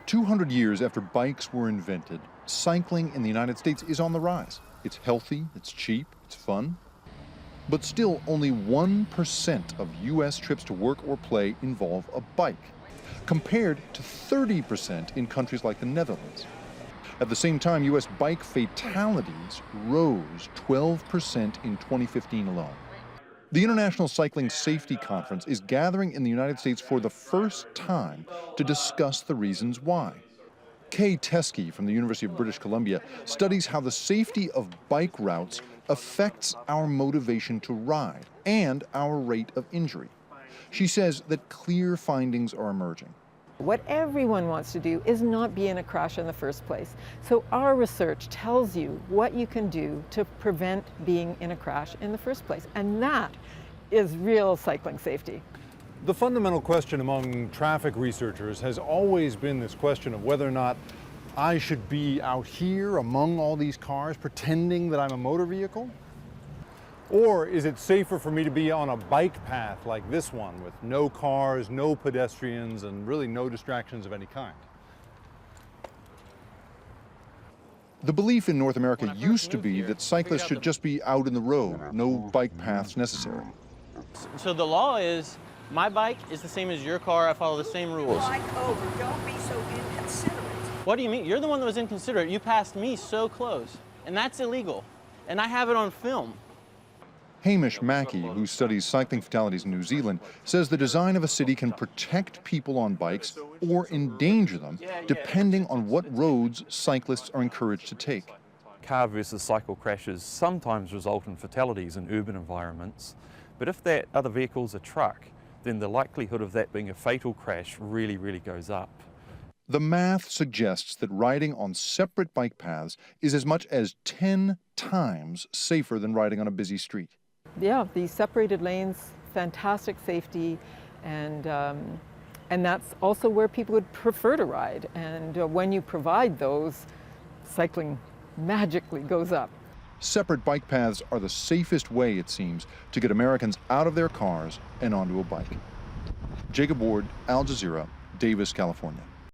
200 years after bikes were invented, cycling in the United States is on the rise. It's healthy, it's cheap, it's fun. But still, only 1% of U.S. trips to work or play involve a bike, compared to 30% in countries like the Netherlands. At the same time, U.S. bike fatalities rose 12% in 2015 alone. The International Cycling Safety Conference is gathering in the United States for the first time to discuss the reasons why. TESCHKE from the University of British Columbia studies how the safety of bike routes affects our motivation to ride and our rate of injury. She says that clear findings are emerging. What everyone wants to do is not be in a crash in the first place. So our research tells you what you can do to prevent being in a crash in the first place. And that is real cycling safety. The fundamental question among traffic researchers has always been this question of whether or not I should be out here among all these cars pretending that I'm a motor vehicle? Or is it safer for me to be on a bike path like this one with no cars, no pedestrians, and really no distractions of any kind? The belief in North America used to be that cyclists should just be out in the road, no bike paths necessary. So the law is, my bike is the same as your car, I follow the same rules. Bike over, don't be so inconsiderate. What do you mean? You're the one that was inconsiderate. You passed me so close, and that's illegal. And I have it on film. HAMISH, MACKIE, who studies cycling fatalities in New Zealand, says the design of a city can protect people on bikes or endanger them, depending on what roads cyclists are encouraged to take. Car versus cycle crashes sometimes result in fatalities in urban environments, but if that other vehicle's a truck, then the likelihood of that being a fatal crash really, really goes up. The math suggests that riding on separate bike paths is as much as 10 times safer than riding on a busy street. Yeah, these separated lanes, fantastic safety, and that's also where people would prefer to ride. And when you provide those, cycling magically goes up. Separate bike paths are the safest way, it seems, to get Americans out of their cars and onto a bike. Jacob Ward, Al Jazeera, Davis, California.